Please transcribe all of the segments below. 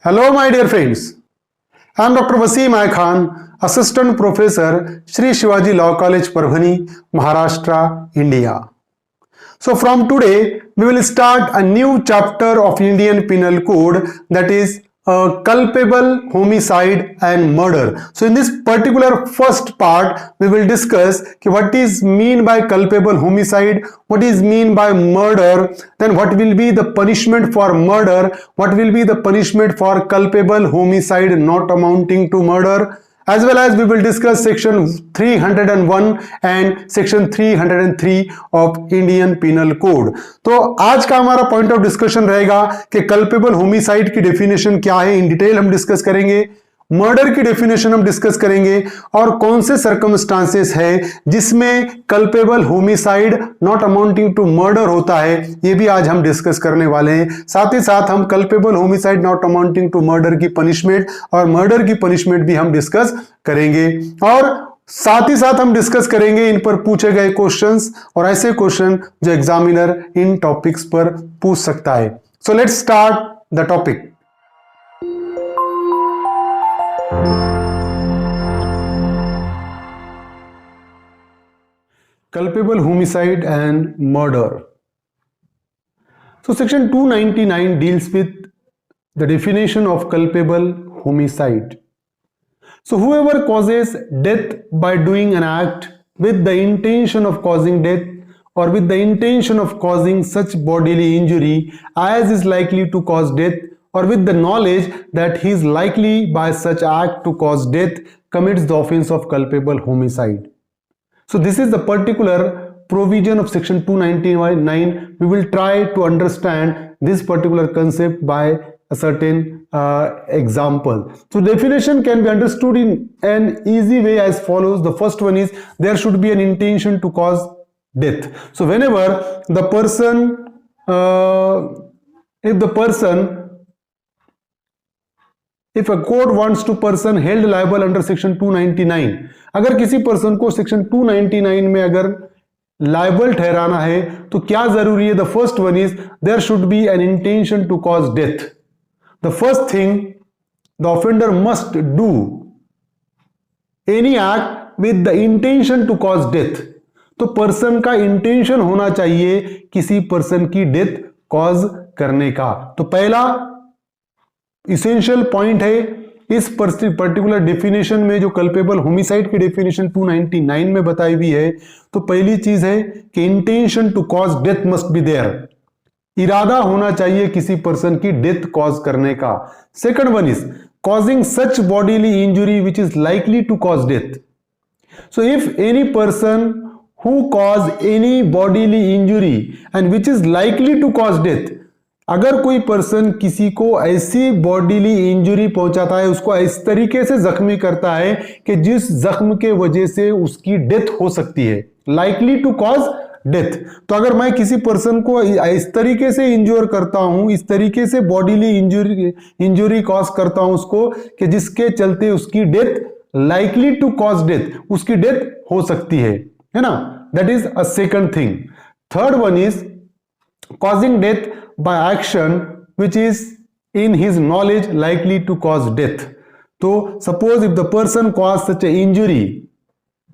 Hello, my dear friends. I am Dr. Wasim I Khan, Assistant Professor, Shri Shivaji Law College, Parvani, Maharashtra, India. So, from today, we will start a new chapter of Indian Penal Code, that is culpable homicide and murder. So, in this particular first part, we will discuss what is mean by culpable homicide, what is mean by murder, then what will be the punishment for murder, what will be the punishment for culpable homicide not amounting to murder, as well as we will discuss section 301 and section 303 of Indian penal code. तो आज का हमारा point of discussion रहेगा कि culpable homicide की definition क्या है, in detail हम डिस्कस करेंगे। मर्डर की डेफिनेशन हम डिस्कस करेंगे और कौन से सर्कमस्टांसेस है जिसमें culpable homicide not amounting to murder होता है, ये भी आज हम डिस्कस करने वाले हैं। साथ ही साथ हम culpable homicide not amounting to murder की पनिशमेंट और मर्डर की पनिशमेंट भी हम डिस्कस करेंगे और साथ ही साथ हम डिस्कस करेंगे इन पर पूछे गए क्वेश्चंस और ऐसे क्वेश्चन जो एग्जामिनर इन टॉपिक्स पर पूछ सकता है। So let's start the topic. Culpable homicide and murder. So section 299 deals with the definition of culpable homicide. So whoever causes death by doing an act with the intention of causing death or with the intention of causing such bodily injury as is likely to cause death or with the knowledge that he is likely by such act to cause death commits the offense of culpable homicide. So this is the particular provision of section 299. We will try to understand this particular concept by a certain example. So definition can be understood in an easy way as follows. The first one is there should be an intention to cause death. So whenever the person, if a court wants to person held liable under section 299, अगर किसी person को section 299 में अगर liable ठहराना है तो क्या जरूरी है? The first one is there should be an intention to cause death. The first thing the offender must do any act with the intention to cause death. तो पर्सन का इंटेंशन होना चाहिए किसी पर्सन की डेथ कॉज करने का। तो पहला इसेंशियल पॉइंट है इस पर्टिकुलर डेफिनेशन में जो कल्पेबल होमिसाइड की डेफिनेशन 299 में बताई हुई है। तो पहली चीज है कि intention to cause death must be there, इरादा होना चाहिए किसी पर्सन की डेथ कॉज करने का। Second one is causing such bodily injury which is likely to cause death. So if any person who cause any bodily injury and which is likely to cause death, अगर कोई person किसी को ऐसी bodily injury पहुंचाता है, उसको इस तरीके से जख्मी करता है कि जिस जख्म के वजह से उसकी डेथ हो सकती है, लाइकली टू कॉज डेथ। तो अगर मैं किसी पर्सन को इस तरीके से इंज्योर करता हूं, इस तरीके से बॉडीली इंजुरी कॉज करता हूं उसको कि जिसके चलते उसकी death likely to cause death, उसकी डेथ हो सकती है ना, that is a second thing. Third one is causing death by action which is in his knowledge likely to cause death. So suppose if the person caused such an injury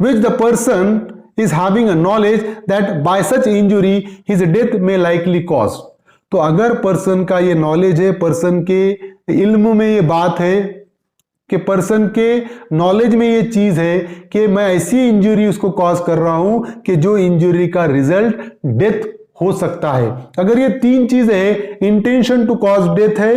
which the person is having a knowledge that by such injury his death may likely cause. तो अगर person का ये knowledge है, person के इल्म में ये बात है कि पर्सन के नॉलेज में ये चीज है कि मैं ऐसी इंजुरी उसको कॉज कर रहा हूं कि जो इंजुरी का रिजल्ट डेथ हो सकता है। अगर ये तीन चीजें है, इंटेंशन टू कॉज डेथ है,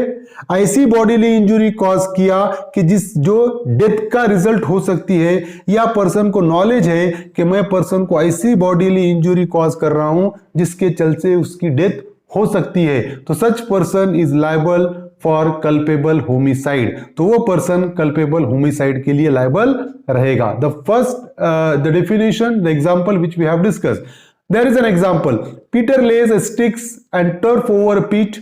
ऐसी बॉडीली इंजुरी कॉज किया कि जो डेथ का रिजल्ट हो सकती है, या पर्सन को नॉलेज है कि मैं पर्सन को ऐसी बॉडीली इंजुरी कॉज कर रहा हूं जिसके चलते उसकी डेथ हो सकती है, तो such person is liable for culpable homicide. तो वो पर्सन कल्पेबल होमिसाइड के लिए लायबल रहेगा। The first the definition, the example which we have discussed, there is an example. Peter lays sticks and turf over a pit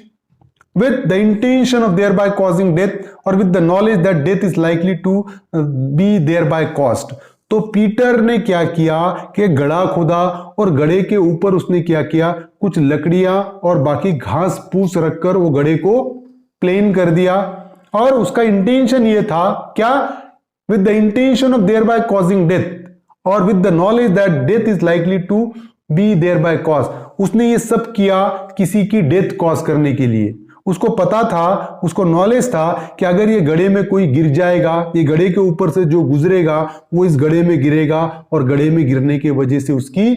with the intention of thereby causing death or with the knowledge that death is likely to be thereby caused. तो Peter ने क्या किया कि गड्ढा खोदा और गड्ढे के ऊपर उसने क्या किया, कुछ लकड़ियां और बाकी घास फूस रखकर वो गड्ढे को प्लेन कर दिया और उसका इंटेंशन ये था क्या, with the intention of thereby causing death or with the knowledge that death is likely to be thereby cause. उसने ये सब किया किसी की डेथ कॉज करने के लिए। उसको पता था, उसको नॉलेज था कि अगर ये गड्ढे में कोई गिर जाएगा, ये गड्ढे के ऊपर से जो गुजरेगा वो इस गड्ढे में गिरेगा और गड्ढे में गिरने की वजह से उसकी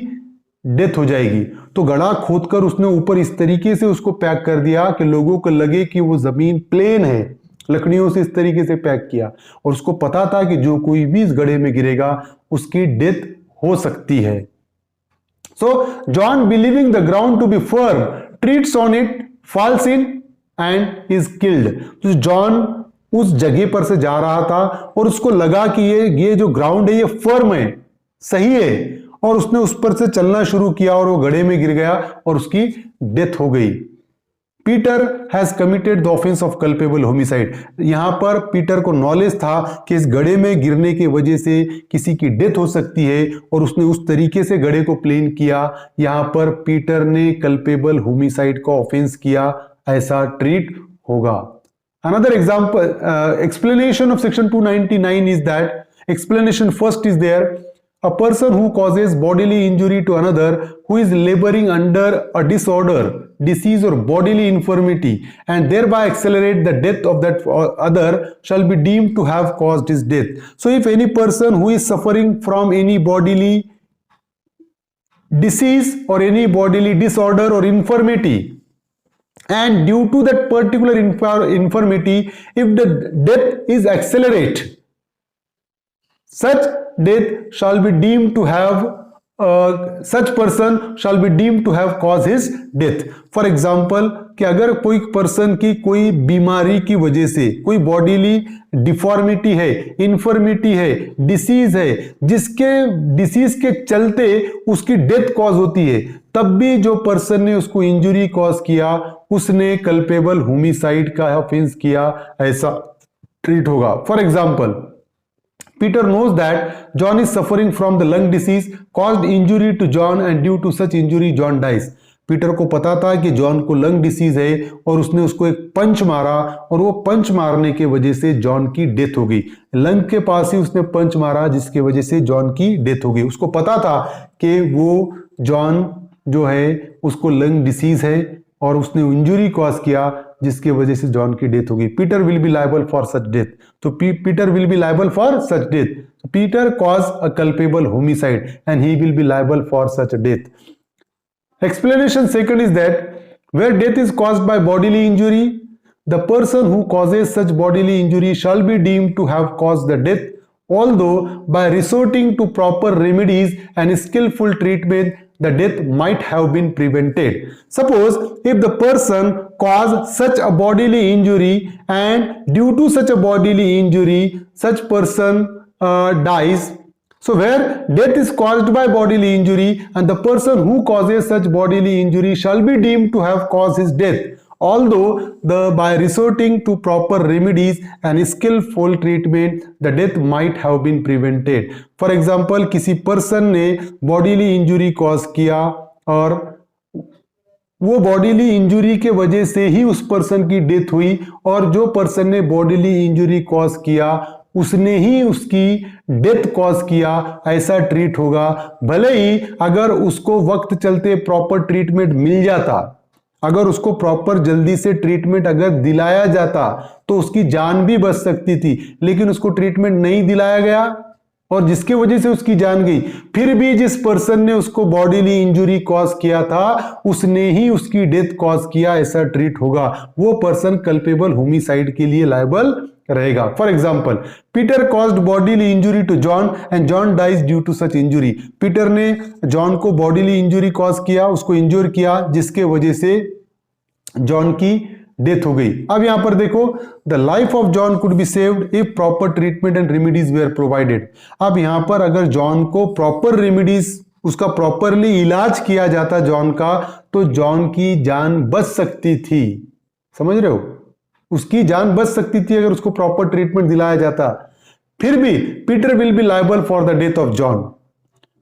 डेथ हो जाएगी। तो गड्ढा खोदकर उसने ऊपर इस तरीके से उसको पैक कर दिया कि लोगों को लगे कि वो जमीन प्लेन है, लकड़ियों से इस तरीके से पैक किया। और उसको पता था कि जो कोई भी इस गड्ढे में गिरेगा उसकी डेथ हो सकती है। So John, believing the ground to be firm, treads on it, falls in and is killed. तो जॉन उस जगह पर से जा रहा था और उसको लगा कि ये जो ग्राउंड है ये फर्म है, सही है, और उसने उस पर से चलना शुरू किया और वो गड्ढे में गिर गया और उसकी डेथ हो गई। Peter has committed the offence of culpable homicide. यहां पर पीटर को नॉलेज था कि इस गड्ढे में गिरने की वजह से किसी की डेथ हो सकती है और उसने उस तरीके से गड्ढे को प्लेन किया। यहां पर पीटर ने कल्पेबल होमिसाइड का ऑफेंस किया, ऐसा ट्रीट होगा। Another example explanation of section 299 is that, explanation first is there, a person who causes bodily injury to another who is laboring under a disorder, disease or bodily infirmity and thereby accelerate the death of that other shall be deemed to have caused his death. So if any person who is suffering from any bodily disease or any bodily disorder or infirmity, and due to that particular infirmity, if the death is accelerate, such death shall be deemed to have such person shall be deemed to have caused his death. For example, कि अगर कोई person की कोई बीमारी की वजह से, कोई बॉडीली डिफॉर्मिटी है, इंफर्मिटी है, डिसीज है, जिसके डिसीज के चलते उसकी डेथ कॉज होती है, तब भी जो पर्सन ने उसको इंजुरी कॉज किया उसने कल्पेबल होमिसाइड का ऑफेंस किया, ऐसा ट्रीट होगा। For example, Peter knows that John is suffering from the lung disease, caused injury to John, and due to such injury John dies. Peter को पता था कि जॉन को लंग डिसीज है और उसने उसको एक पंच मारा और वो पंच मारने के वजह से जॉन की डेथ हो गई। लंग के पास ही उसने पंच मारा जिसकी वजह से जॉन की डेथ हो गई। उसको पता था कि वो जॉन जो है उसको लंग डिसीज है और उसने इंजुरी कॉज किया जिसकी वजह से जॉन की डेथ हो गई। Peter will be liable for such death. तो Peter will be liable for such death. Peter cause a culpable homicide and he will be liable for such death. Explanation second is that where death is caused by bodily injury, the person who causes such bodily injury shall be deemed to have caused the death, although by resorting to proper remedies and skillful treatment, the death might have been prevented. Suppose if the person caused such a bodily injury and due to such a bodily injury, such person dies. So where death is caused by bodily injury and the person who causes such bodily injury shall be deemed to have caused his death, although by resorting to proper remedies and skillful treatment the death might have been prevented. For example, किसी person ने bodily injury cause किया और वो bodily injury के वजह से ही उस person की डेथ हुई और जो पर्सन ने बॉडीली इंजुरी कॉज किया उसने ही उसकी डेथ कॉज किया, ऐसा ट्रीट होगा। भले ही अगर उसको वक्त चलते प्रॉपर ट्रीटमेंट मिल जाता, अगर उसको प्रॉपर जल्दी से ट्रीटमेंट अगर दिलाया जाता तो उसकी जान भी बच सकती थी, लेकिन उसको ट्रीटमेंट नहीं दिलाया गया और जिसकी वजह से उसकी जान गई। फिर भी जिस पर्सन ने उसको बॉडीली इंजुरी कॉज किया था उसने ही उसकी डेथ कॉज किया, ऐसा ट्रीट होगा। वो पर्सन कल्पेबल होमिसाइड के लिए लायबल रहेगा। For example, Peter caused bodily injury to John and John dies due to such injury. Peter ने जॉन को बॉडीली इंजुरी कॉज किया, उसको इंजूर किया, जिसके वजह से जॉन की डेथ हो गई। अब यहां पर देखो, the life of John could be saved if proper treatment and remedies were provided. अब यहां पर अगर जॉन को प्रॉपर रेमेडीज, उसका प्रॉपरली इलाज किया जाता जॉन का, तो जॉन की जान बच सकती थी। समझ रहे हो, उसकी जान बच सकती थी अगर उसको प्रॉपर ट्रीटमेंट दिलाया जाता। फिर भी Peter will be liable for the death of John.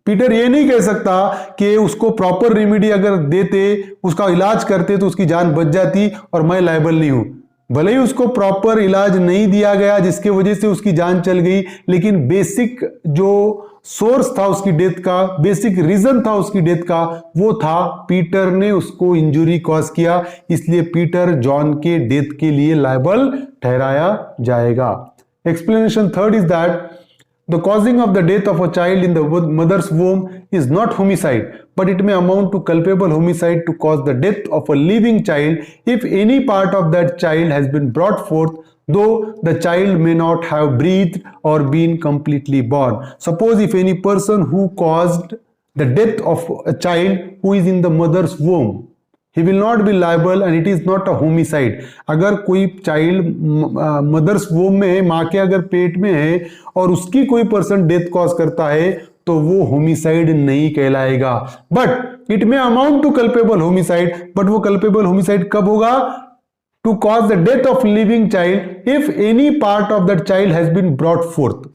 Peter ये नहीं कह सकता कि उसको प्रॉपर रेमेडी अगर देते, उसका इलाज करते तो उसकी जान बच जाती और मैं लायबल नहीं हूं। भले ही उसको प्रॉपर इलाज नहीं दिया गया जिसके वजह से उसकी जान चल गई, लेकिन बेसिक जो सोर्स था उसकी डेथ का, बेसिक रीजन था उसकी डेथ का, वो था पीटर ने उसको इंजरी कॉज किया, इसलिए पीटर जॉन के डेथ के लिए लायबल ठहराया जाएगा। Explanation third is that the causing of the death of a child in the mother's womb is not homicide, but it may amount to culpable homicide to cause the death of a living child if any part of that child has been brought forth, though the child may not have breathed or been completely born. Suppose if any person who caused the death of a child who is in the mother's womb, he will not be liable and it is not a homicide. अगर कोई child mother's वोम में है, माँ के अगर पेट में है और उसकी कोई पर्सन डेथ कॉज करता है तो वो होमिसाइड नहीं कहलाएगा, but it may amount to culpable homicide. But वो कल्पेबल होमिसाइड कब होगा? To cause the death of living child if any part of that child has been brought forth.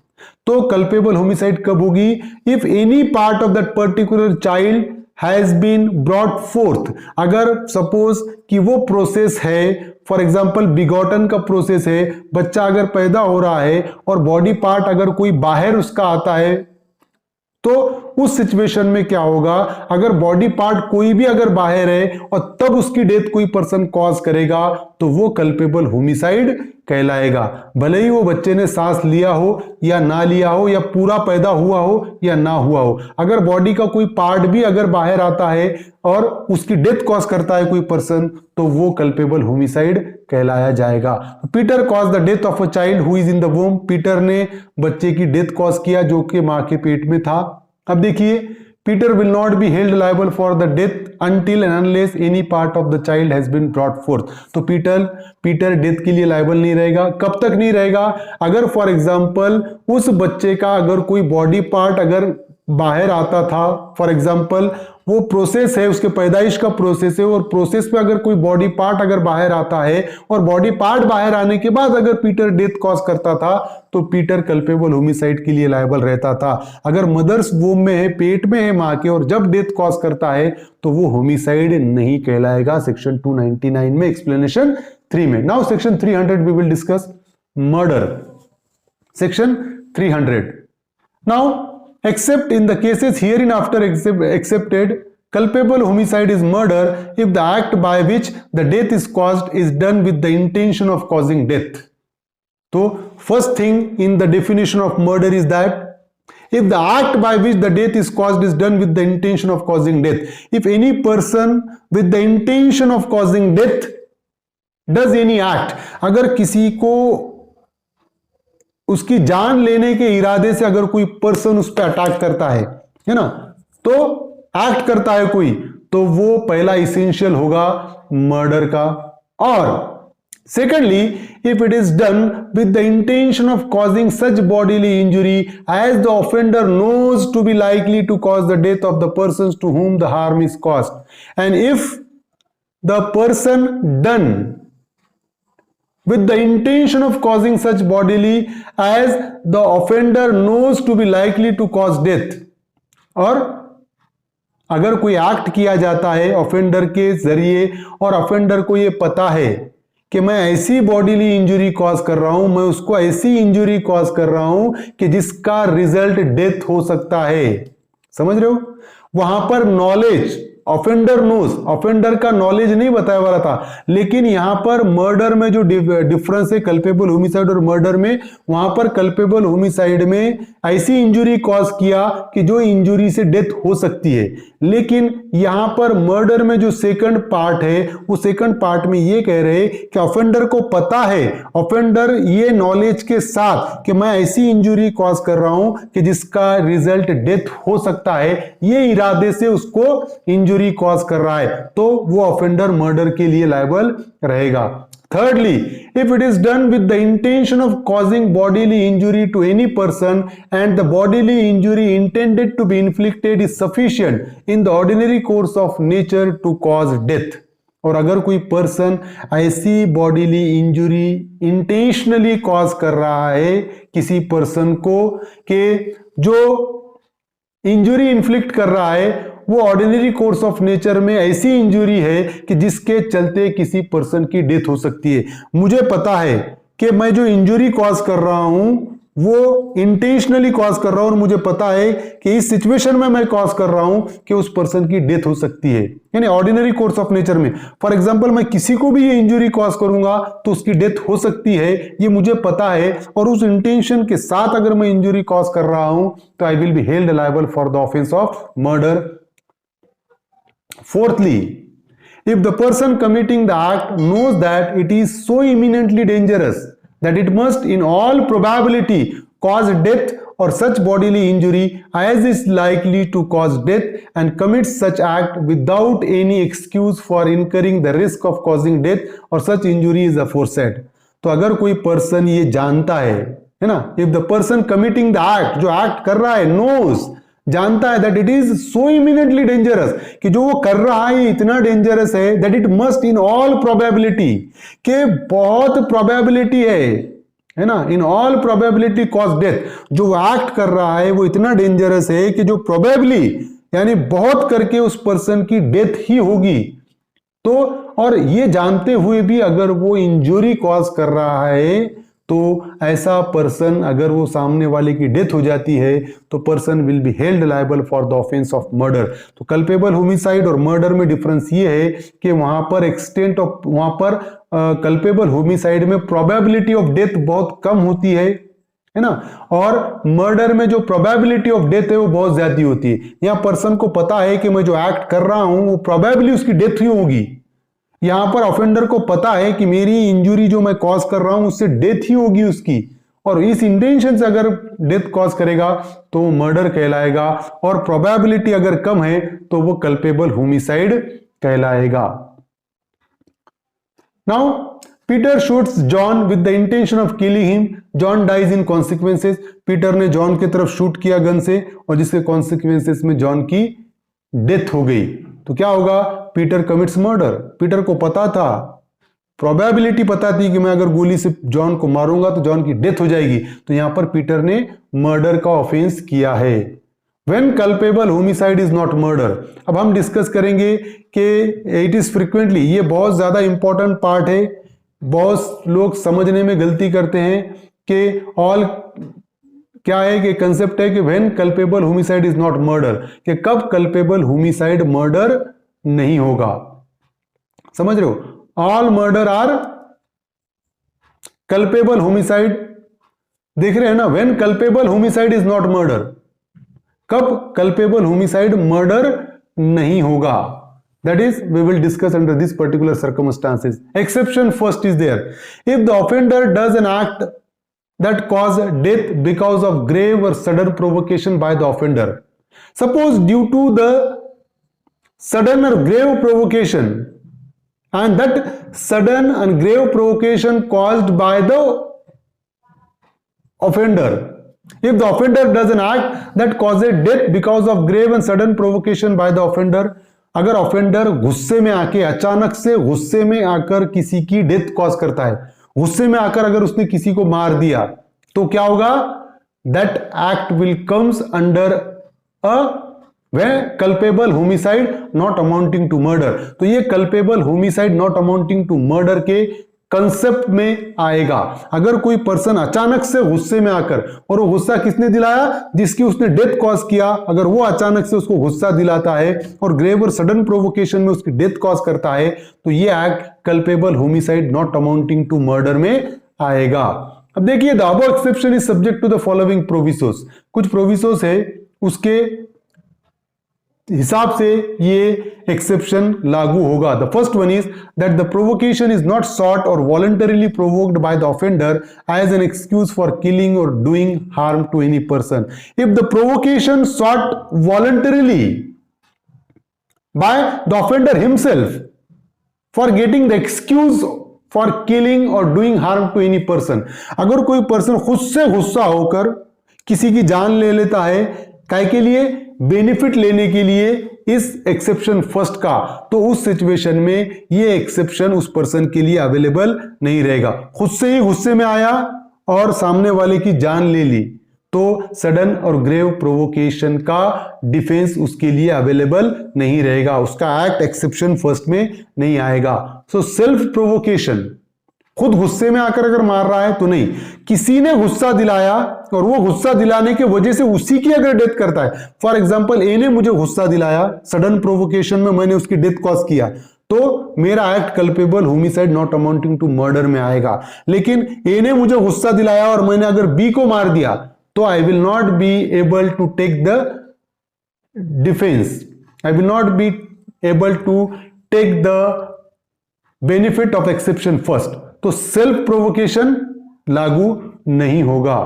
तो कल्पेबल होमिसाइड कब होगी? If any part of that particular child has been brought forth. अगर suppose कि वो process है, for example begotten का process है, बच्चा अगर पैदा हो रहा है और बॉडी पार्ट अगर कोई बाहर उसका आता है, तो उस सिचुएशन में क्या होगा? अगर बॉडी पार्ट कोई भी अगर बाहर है और तब उसकी डेथ कोई पर्सन कॉज करेगा तो वो कल्पेबल होमिसाइड कहलाएगा, भले ही वो बच्चे ने सांस लिया हो या ना लिया हो, या पूरा पैदा हुआ हो या ना हुआ हो। अगर बॉडी का कोई पार्ट भी अगर बाहर आता है और उसकी डेथ कॉज करता है कोई पर्सन, तो वो कल्पेबल होमिसाइड कहलाया जाएगा। Peter cause the death of a child who is in the वोम। Peter ने बच्चे की डेथ कॉज किया जो कि मां के पेट में था। अब देखिए, Peter will not be held liable for the death until and unless any part of the child has been brought forth। तो पीटर डेथ के लिए लायबल नहीं रहेगा। कब तक नहीं रहेगा? अगर फॉर एग्जांपल उस बच्चे का अगर कोई बॉडी पार्ट अगर बाहर आता था, फॉर एग्जांपल वो प्रोसेस है, उसके पैदाइश का प्रोसेस है, और प्रोसेस पे अगर कोई बॉडी पार्ट अगर बाहर आता है और बॉडी पार्ट बाहर आने के बाद अगर पीटर डेथ कॉज करता था तो पीटर कल्पेबल होमिसाइड के लिए लायबल रहता था। अगर मदर्स वूम में है, पेट में है मां के, और जब डेथ कॉज करता है तो वो होमिसाइड नहीं कहलाएगा। सेक्शन 299 में, एक्सप्लेनेशन 3 में। Now section 300 we will discuss murder. Section 300 now, except in the cases hereinafter accepted, culpable homicide is murder if the act by which the death is caused is done with the intention of causing death. So first thing in the definition of murder is that if the act by which the death is caused is done with the intention of causing death, if any person with the intention of causing death does any act, अगर किसी को उसकी जान लेने के इरादे से अगर कोई पर्सन उस पर अटैक करता है ना, तो एक्ट करता है कोई, तो वो पहला इसेंशियल होगा मर्डर का। और secondly, if it is done with the intention of causing such bodily injury as the offender knows to be likely to cause the death of the person to whom the harm is caused, and if the person done with the intention of causing such bodily as the offender knows to be likely to cause death। और अगर कोई act किया जाता है offender के जरिए और offender को ये पता है कि मैं ऐसी बॉडीली इंजरी कॉज कर रहा हूं, मैं उसको ऐसी इंजरी कॉज कर रहा हूं कि जिसका रिजल्ट डेथ हो सकता है, समझ रहे हो? वहां पर नॉलेज, ऑफेंडर नोज, ऑफेंडर का नॉलेज नहीं बताया वाला था, लेकिन यहां पर मर्डर में जो डिफरेंस है कल्पेबल होमिसाइड और मर्डर में, वहां पर कल्पेबल होमिसाइड में ऐसी इंजुरी कॉज किया कि जो इंजुरी से डेथ हो सकती है, लेकिन यहां पर मर्डर में जो सेकंड पार्ट है, वो सेकंड पार्ट में ये कह रहे कि ऑफेंडर को पता है, ऑफेंडर ये नॉलेज के साथ कि मैं ऐसी इंजुरी कॉज कर रहा हूं कि जिसका रिजल्ट डेथ हो सकता है, ये इरादे से उसको इंजुरी कॉज कर रहा है, तो वो ऑफेंडर मर्डर के लिए लायबल रहेगा। Thirdly, if it is done with the intention of causing bodily injury to any person and the bodily injury intended to be inflicted is sufficient in the ordinary course of nature to cause death, और अगर कोई person ऐसी bodily injury intentionally cause कर रहा है किसी person को, कि जो इंजुरी इन्फ्लिक्ट कर रहा है वो ऑर्डिनरी कोर्स ऑफ नेचर में ऐसी इंजरी है कि जिसके चलते किसी पर्सन की डेथ हो सकती है। मुझे पता है कि मैं जो इंजरी कॉज कर रहा हूं वो इंटेंशनली कॉज कर रहा हूं और मुझे पता है कि इस सिचुएशन में मैं कॉज कर रहा हूं कि उस पर्सन की डेथ हो सकती है, यानी ऑर्डिनरी कोर्स ऑफ नेचर में। फॉर एग्जांपल, मैं किसी को भी ये इंजरी कॉज करूंगा तो उसकी डेथ हो सकती है, ये मुझे पता है, और उस इंटेंशन के साथ अगर मैं इंजरी कॉज कर रहा हूं तो I will be held liable for the offence of murder. Fourthly, if the person committing the act knows that it is so imminently dangerous that it must in all probability cause death or such bodily injury as is likely to cause death and commits such act without any excuse for incurring the risk of causing death or such injury is aforesaid। तो अगर कोई person ये जानता है ना, if the person committing the act, जो act कर रहा है, knows, जानता है that it is so eminently dangerous, कि जो वो कर रहा है इतना डेंजरस है, that it must in all probability, के बहुत प्रोबेबिलिटी है ना, in all probability cause death, जो एक्ट कर रहा है वो इतना डेंजरस है कि जो प्रोबेबली यानी बहुत करके उस पर्सन की डेथ ही होगी। तो और ये जानते हुए भी अगर वो इंजरी कॉज कर रहा है तो ऐसा पर्सन, अगर वो सामने वाले की डेथ हो जाती है तो person will be held liable for the offence of murder. तो कल्पेबल होमिसाइड और मर्डर में डिफरेंस ये है कि वहां पर एक्सटेंट ऑफ, वहां पर कल्पेबल होमिसाइड में प्रोबेबिलिटी ऑफ डेथ बहुत कम होती है ना, और मर्डर में जो प्रोबेबिलिटी ऑफ डेथ है वो बहुत ज्यादा होती है। यहां पर्सन को पता है कि मैं जो एक्ट कर रहा हूं वो प्रोबेबली उसकी डेथ ही होगी। यहां पर ऑफेंडर को पता है कि मेरी इंजरी जो मैं कॉज कर रहा हूं उससे डेथ ही होगी उसकी, और इस इंटेंशन से अगर डेथ कॉज करेगा तो वो मर्डर कहलाएगा, और प्रोबेबिलिटी अगर कम है तो वो कल्पेबल होमिसाइड कहलाएगा। Now Peter shoots John with the intention of killing him, John dies in consequences. Peter ने जॉन की तरफ शूट किया गन से और जिसके कॉन्सिक्वेंसेस में जॉन की डेथ हो गई, तो क्या होगा? Peter commits murder. पीटर को पता था, प्रोबेबिलिटी पता थी कि मैं अगर गोली से जॉन को मारूंगा तो जॉन की डेथ हो जाएगी, तो यहां पर पीटर ने मर्डर का ऑफेंस किया है। When culpable homicide is not murder. अब हम डिस्कस करेंगे कि इट इज फ्रीक्वेंटली, ये बहुत ज्यादा इंपॉर्टेंट पार्ट है, बहुत लोग समझने में गलती करते हैं कि ऑल क्या है कि कंसेप्ट है कि when culpable homicide is not murder, कि कब कल्पेबल होमिसाइड मर्डर नहीं होगा। समझ रहे हो? All murder are culpable homicide, देख रहे हैं ना, when culpable homicide is not murder, कब कल्पेबल होमिसाइड मर्डर नहीं होगा। That is, we will discuss under this particular circumstances. Exception first is there. If the offender does an act that cause death because of grave or sudden provocation by the offender. Suppose due to the sudden or grave provocation, and that sudden and grave provocation caused by the offender. If the offender does an act that causes death because of grave and sudden provocation by the offender, अगर offender गुस्से में आके, अचानक से गुस्से में आकर किसी की डेथ कॉज करता है, गुस्से में आकर अगर उसने किसी को मार दिया, तो क्या होगा? That act will comes under a culpable homicide not amounting to murder. तो ये culpable homicide not amounting to murder के कंसेप्ट में आएगा। अगर कोई पर्सन अचानक से गुस्से में आकर, और वो गुस्सा किसने दिलाया? जिसकी उसने डेथ कॉज किया, अगर वो अचानक से उसको गुस्सा दिलाता है और ग्रेव और सडन प्रोवोकेशन में उसकी डेथ कॉज करता है, तो ये act culpable homicide not amounting to murder में आएगा। अब देखिए, the above exception is subject to the following provisos. कुछ प्रोविसोस है, उसके हिसाब से ये एक्सेप्शन लागू होगा। The first one is that the provocation is not sought or voluntarily provoked by the offender as an excuse for killing or doing harm to any person. If the provocation sought voluntarily by the offender himself for getting the excuse for killing or doing harm to any person, अगर कोई person खुद से गुस्सा होकर किसी की जान ले लेता है, काय के लिए? बेनिफिट लेने के लिए, इस एक्सेप्शन फर्स्ट का, तो उस सिचुएशन में ये एक्सेप्शन उस पर्सन के लिए अवेलेबल नहीं रहेगा। खुद से ही गुस्से में आया और सामने वाले की जान ले ली, तो सडन और ग्रेव प्रोवोकेशन का डिफेंस उसके लिए अवेलेबल नहीं रहेगा, उसका एक्ट एक्सेप्शन फर्स्ट में नहीं आएगा। सो सेल्फ प्रोवोकेशन, खुद गुस्से में आकर अगर मार रहा है तो नहीं, किसी ने गुस्सा दिलाया और वो गुस्सा दिलाने के वजह से उसी की अगर डेथ करता है, फॉर एग्जांपल ए ने मुझे गुस्सा दिलाया, सडन प्रोवोकेशन में मैंने उसकी डेथ कॉज किया, तो मेरा act culpable homicide not amounting to murder में आएगा। लेकिन ए ने मुझे गुस्सा दिलाया और मैंने अगर बी को मार दिया तो I will not be able to take the defence, I will not be able to take the benefit of exception first, तो सेल्फ प्रोवोकेशन लागू नहीं होगा।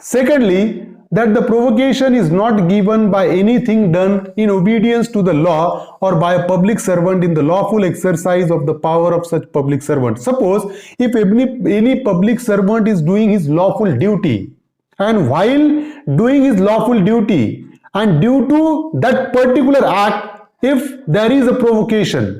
Secondly, that the provocation is not given by anything done in obedience to the law or by a public servant in the lawful exercise of the power of such public servant. Suppose if any public servant is doing his lawful duty, and while doing his lawful duty and due to that particular act, if there is a provocation,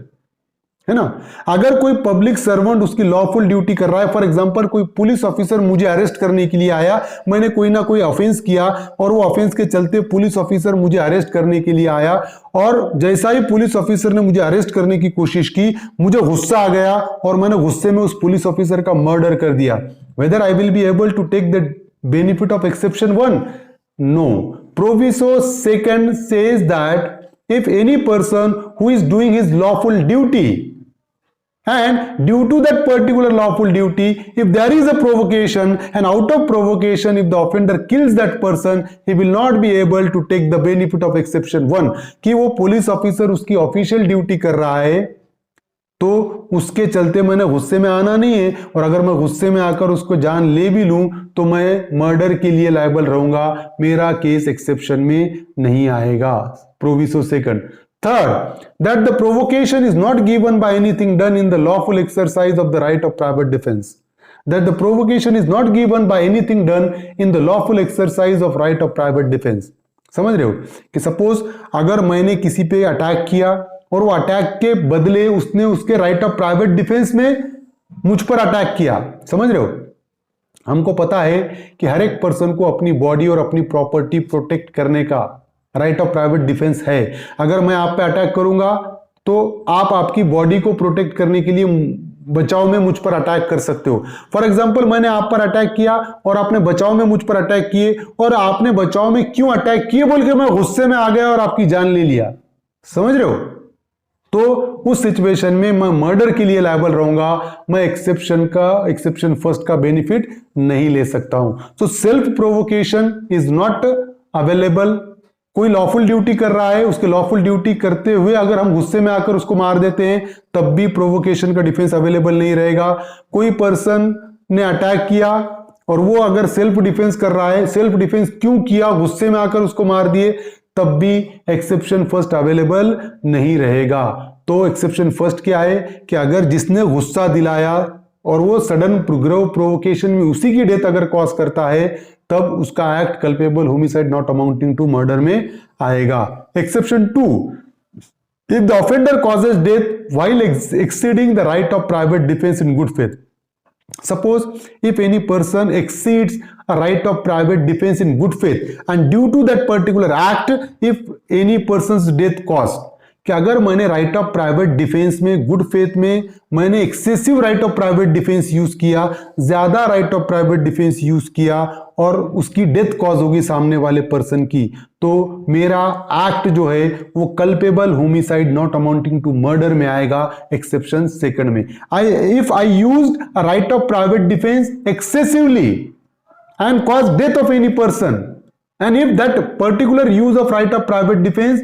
है ना, अगर कोई public servant उसकी lawful duty कर रहा है, for example कोई police officer मुझे अरेस्ट करने के लिए आया, मैंने कोई ना कोई ऑफेंस किया और वो ऑफेंस के चलते पुलिस ऑफिसर मुझे अरेस्ट करने के लिए आया, और जैसा ही पुलिस ऑफिसर ने मुझे अरेस्ट करने की कोशिश की, मुझे गुस्सा आ गया और मैंने गुस्से में उस पुलिस ऑफिसर का मर्डर कर दिया, whether I will be able to take the benefit of exception one? No. Proviso second says that if any person who is doing his lawful duty and due to that particular lawful duty, if there is a provocation and out of provocation if the offender kills that person, he will not be able to take the benefit of exception 1, कि वो police officer उसकी official duty कर रहा है तो उसके चलते मैंने गुस्से में आना नहीं है, और अगर मैं गुस्से में आकर उसको जान ले भी लूं तो मैं मर्डर के लिए लायबल रहूंगा, मेरा केस एक्सेप्शन में नहीं आएगा। प्रोविसो second. Third, that the provocation is not given by anything done in the lawful exercise of the right of private defense. That the provocation is not given by anything done in the lawful exercise of right of private defense. समझ रहे हो कि suppose अगर मैंने किसी पे attack किया और वो अटैक के बदले उसने उसके राइट ऑफ प्राइवेट डिफेंस में मुझ पर अटैक किया, समझ रहे हो। हमको पता है कि हर एक पर्सन को अपनी बॉडी और अपनी प्रॉपर्टी प्रोटेक्ट करने का राइट ऑफ प्राइवेट डिफेंस है। अगर मैं आप पे अटैक करूंगा तो आप आपकी बॉडी को प्रोटेक्ट करने के लिए बचाव में मुझ पर अटैक कर सकते हो। फॉर एग्जांपल मैंने आप पर अटैक किया और आपने बचाव में मुझ पर अटैक किए, और आपने बचाव में क्यों अटैक किए बोल के मैं गुस्से में आ गया और आपकी जान ले लिया, समझ रहे हो, तो उस सिचुएशन में मैं मर्डर के लिए लायबल रहूंगा, मैं एक्सेप्शन फर्स्ट का बेनिफिट नहीं ले सकता हूं। So self provocation is not available. कोई लॉफुल ड्यूटी कर रहा है, उसके लॉफुल ड्यूटी करते हुए अगर हम गुस्से में आकर उसको मार देते हैं तब भी प्रोवोकेशन का डिफेंस अवेलेबल नहीं रहेगा। कोई पर्सन ने अटैक किया और वो अगर सेल्फ डिफेंस कर रहा है, सेल्फ डिफेंस क्यों किया, गुस्से में आकर उसको मार दिए, तब भी एक्सेप्शन फर्स्ट अवेलेबल नहीं रहेगा। तो एक्सेप्शन फर्स्ट क्या है कि अगर जिसने गुस्सा दिलाया और वो सडन प्रोवोकेशन में उसी की डेथ अगर कॉज करता है, तब उसका act culpable homicide not amounting to murder में आएगा। Exception 2, if the offender causes death while exceeding the right of private defence in good faith. Suppose if any person exceeds a right of private defense in good faith and due to that particular act if any person's death caused, कि अगर मैंने right of private defence में good faith में मैंने excessive right of private defence use किया, ज्यादा right of private defence use किया और उसकी डेथ कॉज होगी सामने वाले पर्सन की, तो मेरा एक्ट जो है वो culpable homicide not amounting to murder में आएगा, एक्सेप्शन सेकंड में। If I used a right of private defence excessively and cause death of any person and if that particular use of right of private defence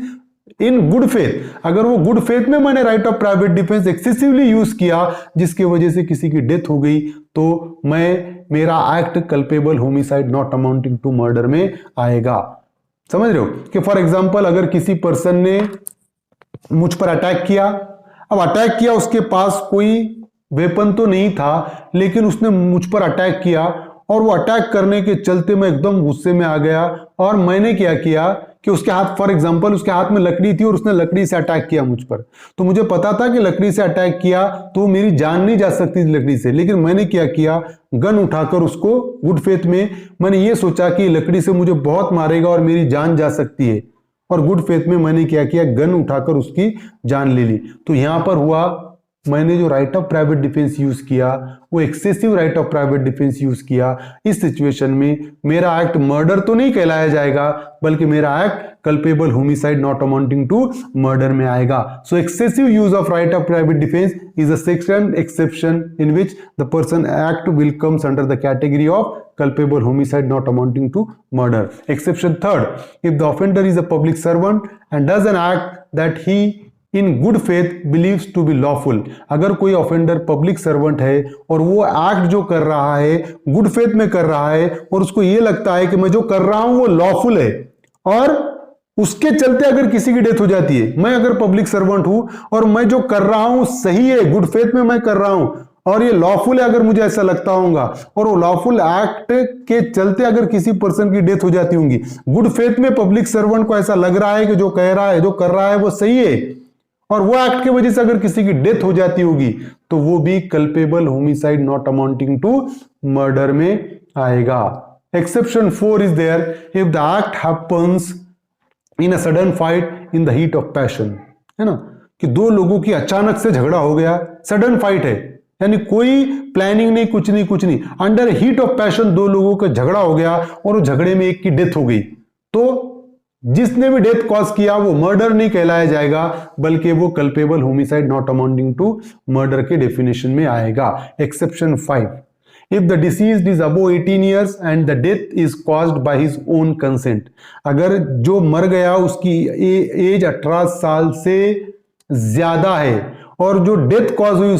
in good faith, अगर वो good faith में मैंने right of private defence excessively use किया जिसकी वजह से किसी की डेथ हो गई, तो मेरा act culpable homicide not amounting to murder में आएगा। समझ रहे हो कि फॉर एग्जांपल अगर किसी पर्सन ने मुझ पर अटैक किया, अब अटैक किया उसके पास कोई वेपन तो नहीं था लेकिन उसने मुझ पर अटैक किया और वो अटैक करने के चलते मैं एकदम गुस्से में आ गया और मैंने क्या किया कि उसके हाथ, फॉर एग्जांपल उसके हाथ में लकड़ी थी और उसने लकड़ी से अटैक किया मुझ पर, तो मुझे पता था कि लकड़ी से अटैक किया तो मेरी जान नहीं जा सकती थी लकड़ी से, लेकिन मैंने क्या किया, गन उठाकर उसको, गुड फेथ में मैंने ये सोचा कि लकड़ी से मुझे बहुत मारेगा और मेरी जान जा सकती है, और गुड फेथ में मैंने क्या किया, गन उठाकर उसकी जान ले ली। तो यहां पर हुआ, मैंने जो right of private defence use किया वो excessive right of private defence use किया। इस सिचुएशन में मेरा एक्ट मर्डर तो नहीं कहलाया जाएगा, बल्कि मेरा act culpable homicide not amounting to murder में आएगा। So excessive use of right of private defence is a second exception in which the person act will comes under the category of culpable homicide not amounting to murder. Exception third, if the offender is a public servant and does an act that he in good faith believes to be lawful. अगर कोई offender public servant है और वो act जो कर रहा है good faith में कर रहा है और उसको ये लगता है कि मैं जो कर रहा हूं वो लॉफुल है, और उसके चलते अगर किसी की डेथ हो जाती है, मैं अगर पब्लिक सर्वेंट हूं और मैं जो कर रहा हूं सही है, गुड फेथ में मैं कर रहा हूं और ये लॉफुल है, अगर मुझे ऐसा लगता होगा, और वो लॉफुल एक्ट के चलते अगर किसी पर्सन की डेथ हो जाती होगी, गुड फेथ में पब्लिक सर्वेंट को ऐसा लग रहा है कि जो कह रहा है, जो कर रहा है वो सही है, और वो एक्ट की वजह से अगर किसी की डेथ हो जाती होगी, तो वो भी culpable homicide not amounting to murder में आएगा। Exception 4 is there if the act happens in a sudden fight in the heat of passion, है ना, कि दो लोगों की अचानक से झगड़ा हो गया, सडन फाइट है, यानी कोई प्लानिंग नहीं, कुछ नहीं, अंडर हीट ऑफ पैशन दो लोगों का झगड़ा हो गया और वो झगड़े में एक की डेथ हो गई, तो जिसने भी डेथ कॉज किया वो मर्डर नहीं कहलाया जाएगा, बल्कि वो culpable homicide not amounting to murder के डेफिनेशन में आएगा। Exception 5, if the deceased is above 18 years and the death is caused by his own consent, अगर जो मर गया उसकी एज 18 साल से ज्यादा है और जो डेथ कॉज हुई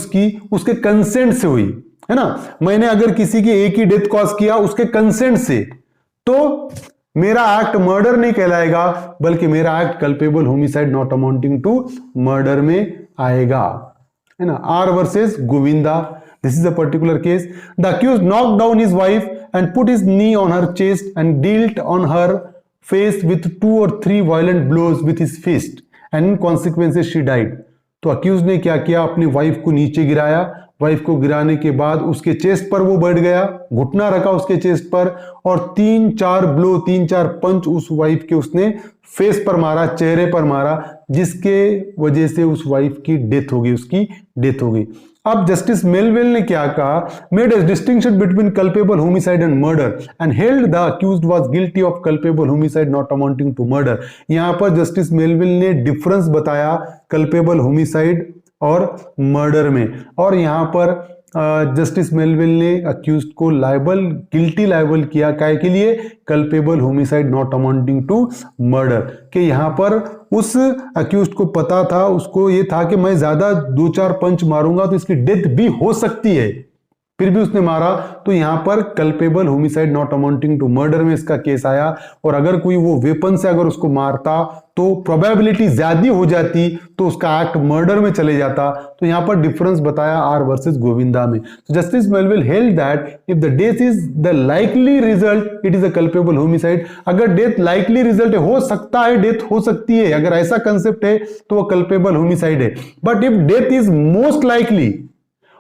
उसके कंसेंट से हुई, है ना, मैंने अगर किसी की एक ही डेथ कॉज किया उसके कंसेंट से, तो मेरा एक्ट मर्डर नहीं कहलाएगा, बल्कि मेरा act culpable homicide not amounting to murder में आएगा, है ना। R versus Govinda, this is a particular case. The accused knock down his wife and put his knee on her chest and dealt on her face with 2 or 3 violent blows with his fist and in consequences she died. तो accuse ने क्या किया, अपनी wife को नीचे गिराया, wife को गिराने के बाद उसके चेस्ट पर वो बैठ गया, घुटना रखा उसके चेस्ट पर और 3-4 ब्लो, 3-4 पंच उस वाइफ के उसने फेस पर मारा, चेहरे पर मारा, जिसके वजह से उस वाइफ की डेथ हो गई, उसकी डेथ हो गई। अब जस्टिस मेलविल ने क्या कहा, made a distinction between culpable homicide and murder and held the accused was guilty of culpable homicide not amounting to murder. यहां पर जस्टिस मेलविल ने डिफरेंस बताया कल्पेबल होमिसाइड और मर्डर में, और यहां पर जस्टिस मेलविल ने अक्यूज्ड को गिल्टी लायबल किया, काय के लिए, culpable homicide not amounting to murder, कि यहां पर उस अक्यूज्ड को पता था, उसको ये था कि मैं ज्यादा 2-4 पंच मारूंगा तो इसकी डेथ भी हो सकती है, फिर भी उसने मारा, तो यहां पर culpable homicide not amounting to murder में इसका केस आया। और अगर कोई वो वेपन से अगर उसको मारता तो प्रोबेबिलिटी ज्यादा हो जाती, तो उसका एक्ट मर्डर में चले जाता। तो यहां पर डिफरेंस बताया आर वर्सेस गोविंदा में। Justice Melville held that if the death is the likely result it is a culpable homicide. अगर डेथ लाइकली रिजल्ट हो सकता है, डेथ हो सकती है, अगर ऐसा कंसेप्ट है तो वो कल्पेबल होमिसाइड है। But if death is most likely,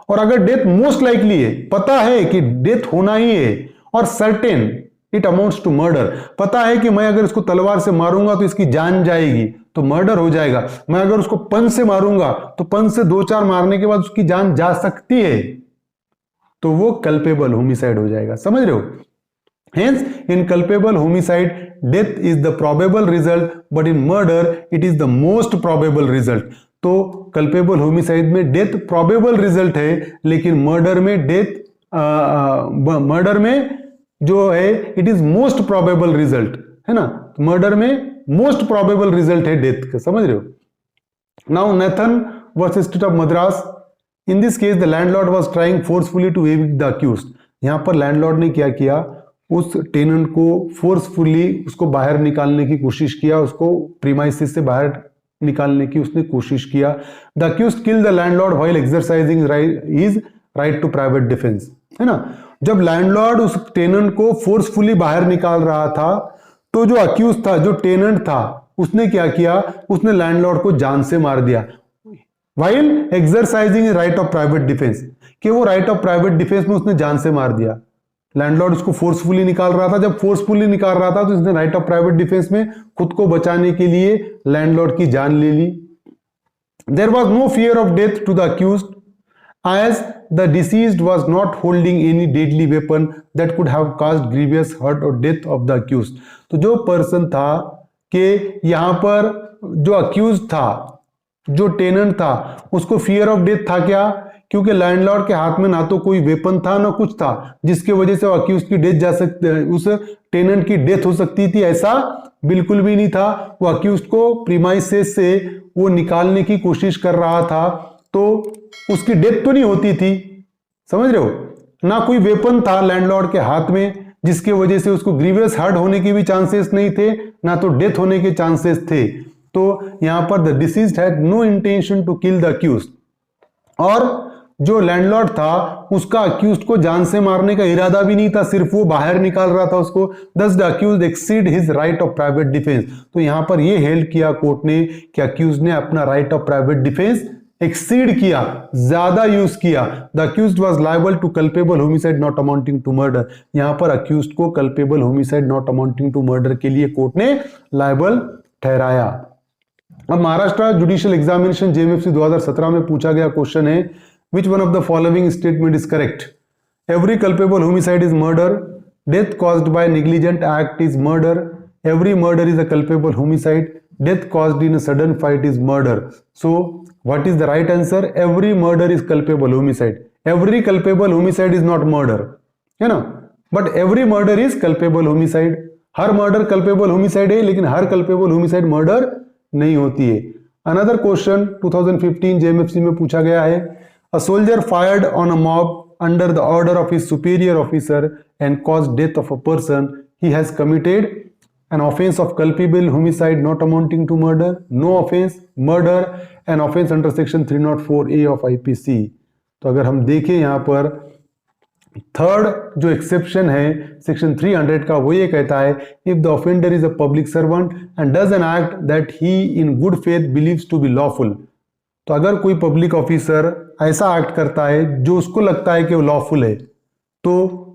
और अगर डेथ मोस्ट लाइकली है, पता है कि डेथ होना ही है, और certain it amounts to murder, पता है कि मैं अगर इसको तलवार से मारूंगा तो इसकी जान जाएगी, तो मर्डर हो जाएगा। मैं अगर उसको पंच से मारूंगा तो पंच से 2-4 मारने के बाद उसकी जान जा सकती है, तो वो कल्पेबल होमिसाइड हो जाएगा। समझ रहे हो? Hence, in culpable homicide, death is the probable result, but in murder, it is the most probable result. तो कल्पेबल होमिसाइड में डेथ प्रोबेबल रिजल्ट है, लेकिन मर्डर में जो है it is most probable result, है ना। मर्डर में मोस्ट प्रोबेबल रिजल्ट है डेथ का। समझ रहे हो? Now Nathan versus state of Madras, in this case the landlord was trying forcefully to evict the accused. यहां पर लैंडलॉर्ड ने क्या किया, उस टेनेंट को फोर्सफुली उसको बाहर निकालने की कोशिश किया, उसको प्रीमाइसिस से बाहर निकालने की उसने कोशिश किया। The accused kill the landlord while exercising his right to private defence, है ना। जब लैंडलॉर्ड उस टेनेंट को फोर्सफुली बाहर निकाल रहा था, तो जो अक्यूज था, जो टेनेंट था, उसने क्या किया, उसने लैंडलॉर्ड को जान से मार दिया while exercising right of private defence, कि वो राइट ऑफ प्राइवेट डिफेंस में उसने जान से मार दिया। लैंडलॉर्ड उसको फोर्सफुली निकाल रहा था, जब फोर्सफुली निकाल रहा था तो इसने राइट ऑफ प्राइवेट डिफेंस में खुद को बचाने के लिए लैंडलॉर्ड की जान ले ली। There was no fear of death to the accused as the deceased was not holding any deadly weapon that could have caused grievous hurt or death of the accused। तो जो पर्सन था कि यहां पर जो अक्यूज था, जो tenant था, उसको फियर ऑफ डेथ था क्या, क्योंकि लैंडलॉर्ड के हाथ में ना तो कोई वेपन था ना कुछ था जिसकी वजह से अक्यूज की डेथ जा सकती, उस टेनेंट की डेथ हो सकती थी, ऐसा बिल्कुल भी नहीं था। वो अक्यूज को प्रीमाइसेस से वो निकालने की कोशिश कर रहा था, तो उसकी डेथ तो नहीं होती थी, समझ रहे हो, ना कोई वेपन था लैंडलॉर्ड के हाथ में जिसकी वजह से उसको ग्रीवियस हर्ट होने के भी चांसेस नहीं थे, ना तो डेथ होने के चांसेस थे। तो यहां पर the deceased had no intention to kill the accused, और जो लैंडलॉर्ड था उसका अक्यूज्ड को जान से मारने का इरादा भी नहीं था, सिर्फ वो बाहर निकाल रहा था उसको। दस the accused exceed his right of private defence. तो यहां पर ये हेल्ड किया कोर्ट ने कि अक्यूज्ड ने अपना right of private defence exceed किया, ज्यादा यूज किया। The accused was liable to culpable homicide not amounting to murder. यहां पर अक्यूज्ड को culpable homicide not amounting to murder के लिए कोर्ट ने लायबल ठहराया। अब महाराष्ट्र जुडिशियल एग्जामिनेशन जेएमएफसी 2017 में पूछा गया क्वेश्चन है, विच one of the following statement is correct. Every culpable homicide is murder, death caused by negligent act is murder, every murder is a culpable homicide, death caused in a sudden fight is murder। So what is the right answer? Every murder is culpable homicide। Every culpable homicide is not murder, है ना, but every murder is culpable homicide। Her murder culpable homicide है, लेकिन हर culpable homicide murder नहीं होती है। Another question 2015 JMFC में पूछा गया है, a soldier fired on a mob under the order of his superior officer and caused death of a person, he has committed an offense of culpable homicide not amounting to murder, no offense, murder, an offense under section 304A of IPC। तो अगर हम देखें यहाँ पर third जो exception है section 300 का, वो ये कहता है, if the offender is a public servant and does an act that he in good faith believes to be lawful. तो अगर कोई पब्लिक ऑफिसर ऐसा एक्ट करता है जो उसको लगता है कि वो लॉफुल है, तो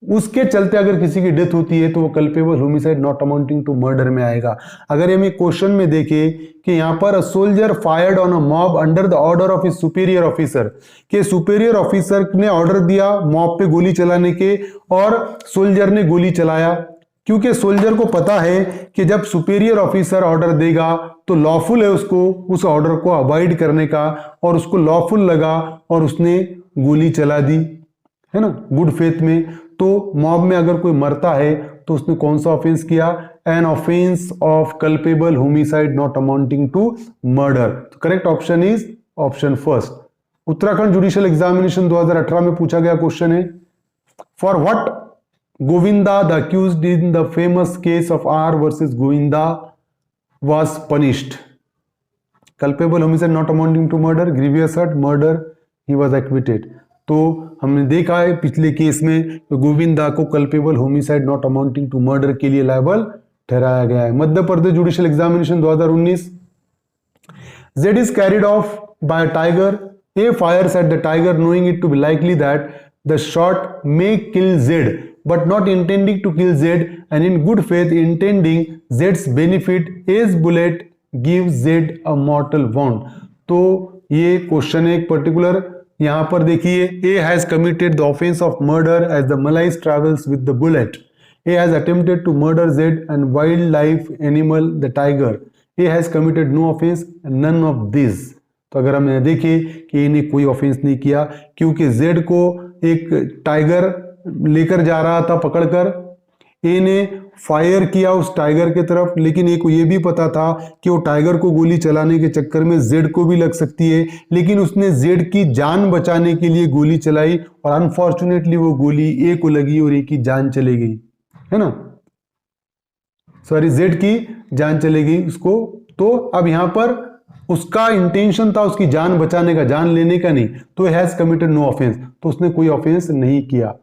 उसके चलते अगर किसी की डेथ होती है तो वो culpable homicide not amounting to murder में आएगा। अगर हम एक क्वेश्चन में देखें कि यहां पर soldier fired on a mob under the order of his superior officer, के सुपीरियर ऑफिसर ने ऑर्डर दिया मॉब पे गोली चलाने के और सोल्जर ने गोली चलाया, क्योंकि सोल्जर को पता है कि जब सुपीरियर ऑफिसर ऑर्डर देगा तो लॉफुल है उसको उस ऑर्डर को अवॉइड करने का, और उसको लॉफुल लगा और उसने गोली चला दी, है ना, गुड फेथ में। तो मॉब में अगर कोई मरता है तो उसने कौन सा ऑफेंस किया, an offence of culpable homicide not amounting to murder. तो correct option is option first. Uttarakhand judicial examination 2018 में पूछा गया क्वेश्चन है, for what Govinda the accused in the famous case of R versus Govinda was punished. Culpable homicide not amounting to murder, grievous hurt, murder, he was acquitted. तो हमने देखा है पिछले case में गोविंदा को culpable homicide not amounting to murder के लिए liable ठहराया गया है। Madhya Pradesh judicial examination 2019, Z is carried off by tiger, A fires at the tiger knowing it to be likely that the shot may kill Z but not intending to kill Z and in good faith intending जेड्स benefit, as bullet give Z a mortal wound. तो ये question है एक particular, यहां पर देखिए, A has committed the offence of murder as the malice travels with the bullet, A has attempted to murder Z and wildlife animal the tiger, A has committed no offence none of this. तो अगर हम देखें कि इन्हें कोई offence नहीं किया, क्योंकि जेड को एक टाइगर लेकर जा रहा था पकड़कर, ए ने फायर किया उस टाइगर की तरफ, लेकिन ए को यह भी पता था कि वो टाइगर को गोली चलाने के चक्कर में जेड को भी लग सकती है, लेकिन उसने जेड की जान बचाने के लिए गोली चलाई और अनफॉर्चुनेटली वो गोली ए को लगी और ए की जान चली गई, है ना, सॉरी जेड की जान चली गई उसको। तो अब यहां पर उसका इंटेंशन था उसकी जान बचाने का, जान लेने का नहीं, तो हैज कमिटेड नो ऑफेंस, तो उसने कोई ऑफेंस नहीं किया।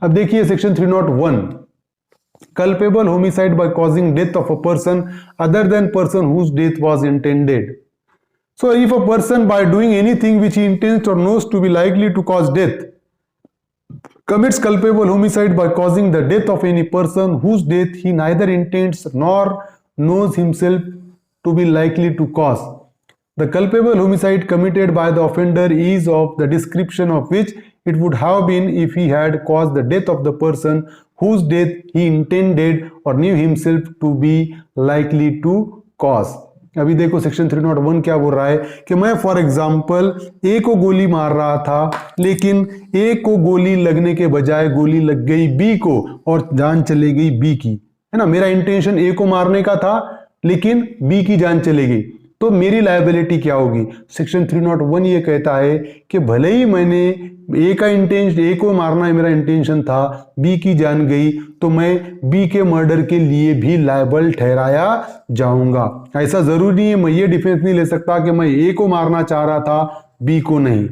अब देखिए section 301, culpable homicide by causing death of a person other than person whose death was intended. So if a person by doing anything which he intends or knows to be likely to cause death commits culpable homicide by causing the death of any person whose death he neither intends nor knows himself to be likely to cause, the culpable homicide committed by the offender is of the description of which it would have been if he had caused the death of the person whose death he intended or knew himself to be likely to cause. अभी देखो section 301 क्या बोल रहा है कि मैं for example ए को गोली मार रहा था, लेकिन ए को गोली लगने के बजाय गोली लग गई बी को और जान चली गई बी की, है ना। मेरा इंटेंशन ए को मारने का था लेकिन बी की जान चली गई, तो मेरी लायबिलिटी क्या होगी। सेक्शन 301 ये कहता है कि भले ही मैंने ए का इंटेंशन, ए को मारना है मेरा इंटेंशन था, बी की जान गई, तो मैं बी के मर्डर के लिए भी लायबल ठहराया जाऊंगा। ऐसा जरूरी नहीं है, मैं ये डिफेंस नहीं ले सकता कि मैं ए को मारना चाह रहा था बी को नहीं,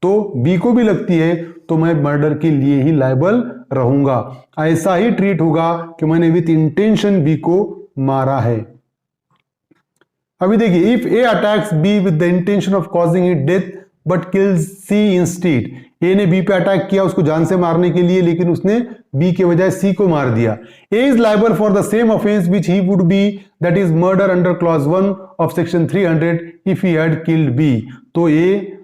तो बी को भी लगती है तो मैं मर्डर के लिए ही लायबल रहूंगा। ऐसा ही ट्रीट होगा कि मैंने विथ इंटेंशन बी को मारा है। अभी देखिए, if A attacks B with the intention of causing it death but kills C instead, A ने बी पे अटैक किया उसको जान से मारने के लिए, लेकिन उसने बी के बजाय सी को मार दिया। A is liable for the same offence which he would be, that is murder under clause 1 of section 300 if he had killed B. तो ए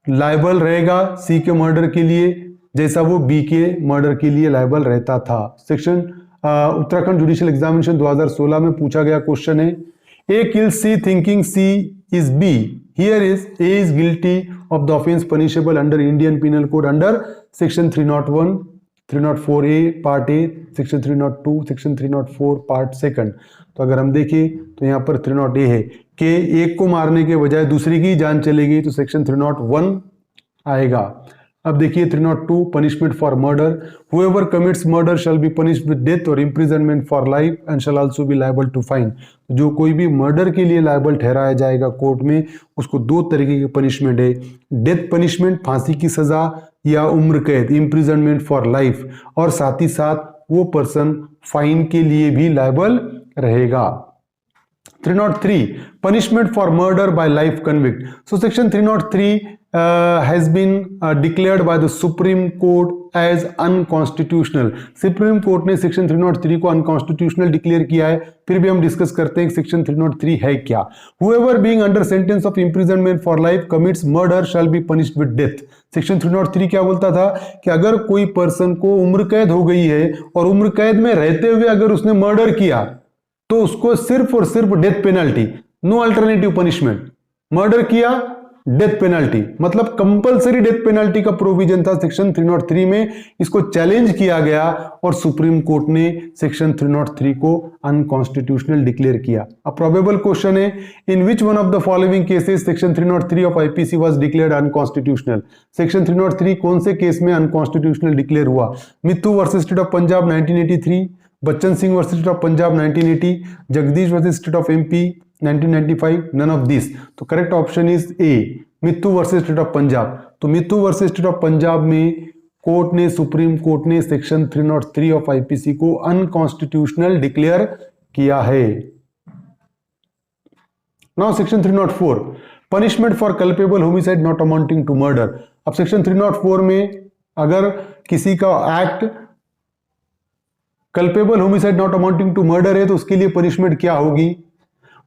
लायबल रहेगा सी के मर्डर के लिए जैसा वो बी के मर्डर के लिए लायबल रहता था। सेक्शन उत्तराखंड जुडिशियल एग्जामिनेशन 2016 में पूछा गया क्वेश्चन है, A kills C thinking C is B. Here is A is guilty of the offence punishable under Indian Penal Code under section 301, 304A part A, section 302, section 304 part 2. तो अगर हम देखें तो यहाँ पर 308A है कि एक को मारने के बजाय दूसरे की जान चलेगी, तो सेक्शन 301 आएगा। अब देखिए 302 punishment for murder, whoever commits murder shall be punished with death or imprisonment for life and shall also be liable to fine. जो कोई भी मर्डर के लिए लायबल ठहराया जाएगा कोर्ट में, उसको दो तरीके की पनिशमेंट है, डेथ पनिशमेंट फांसी की सजा या उम्र कैद इम्प्रिजनमेंट फॉर लाइफ, और साथ ही साथ वो पर्सन फाइन के लिए भी लायबल रहेगा। 303 punishment for murder by life convict. So section 303 has been declared by the Supreme Court as unconstitutional. Supreme Court ने section 303 को unconstitutional declare किया है। फिर भी हम डिस्कस करते हैं section 303 है क्या। Whoever being under sentence of imprisonment for life commits murder shall be punished with death. Section 303 क्या बोलता था कि अगर कोई पर्सन को उम्र कैद हो गई है और उम्र कैद में रहते हुए अगर उसने मर्डर किया तो उसको सिर्फ और सिर्फ death penalty, no alternative punishment. Murder किया डेथ पेनल्टी, मतलब कंपलसरी डेथ पेनल्टी का प्रोविजन था सेक्शन 303 में। इसको चैलेंज किया गया और सुप्रीम कोर्ट ने सेक्शन 303 को अनकॉन्स्टिट्यूशनल डिक्लेयर किया। अब प्रोबेबल क्वेश्चन है, in which one of the following cases section 303 of IPC was declared unconstitutional. Section 303 कौन से केस में अनकॉन्स्टिट्यूशनल डिक्लेयर हुआ? Mittu versus state of Punjab 1983, Bachan Singh versus state of Punjab 1980, Jagdish versus state of MP 1995, none of this. तो correct option is A, Mittu versus state of Punjab. तो Mittu versus state of Punjab में court ने, supreme court ने सेक्शन 303 ऑफ आईपीसी को unconstitutional declare किया है। Now section 304 punishment for culpable homicide not amounting to murder. अब section 304 में अगर किसी का act culpable homicide not amounting to murder है तो उसके लिए पनिशमेंट क्या होगी?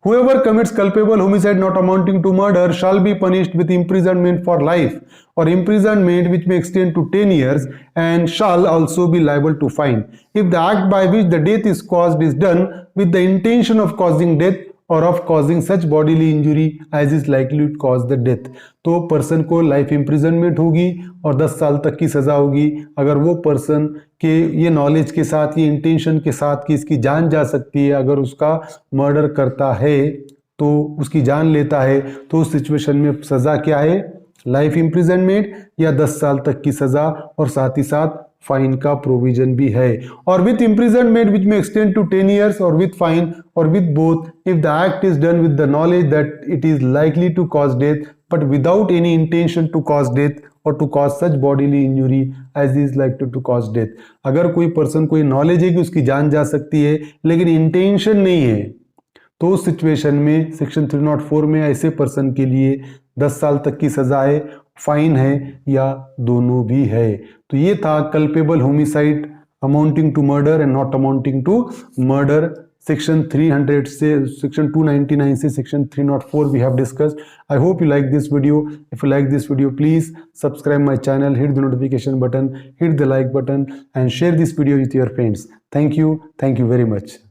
Whoever commits culpable homicide not amounting to murder shall be punished with imprisonment for life or imprisonment which may extend to 10 years and shall also be liable to fine if the act by which the death is caused is done with the intention of causing death or of causing such bodily injury as is likely to cause the death. तो person को life imprisonment होगी और 10 साल तक की सजा होगी अगर वो पर्सन के ये नॉलेज के साथ, ये इंटेंशन के साथ कि इसकी जान जा सकती है, अगर उसका मर्डर करता है तो उसकी जान लेता है, तो उस सिचुएशन में सजा क्या है? लाइफ इम्प्रिजनमेंट या 10 साल तक की सजा और साथ ही साथ फाइन का प्रोविजन भी है। और with imprisonment which may extend to 10 years और विथ फाइन और with both if the act is done with the knowledge that it is likely to cause death but without any intention to cause death और to cause such bodily injury as is like to cause death. अगर कोई person को knowledge है कि उसकी जान जा सकती है लेकिन इंटेंशन नहीं है, तो उस सिचुएशन में सेक्शन 304 में ऐसे पर्सन के लिए 10 साल तक की सजा है, फाइन है या दोनों भी है। तो ये था culpable homicide amounting to murder and not amounting to murder. Section 300 से सेक्शन 299 से section 304 we have discussed. I hope you like this video. If you like this video, please subscribe my channel, hit the notification button, hit the like button and share this video with your friends. Thank you very much.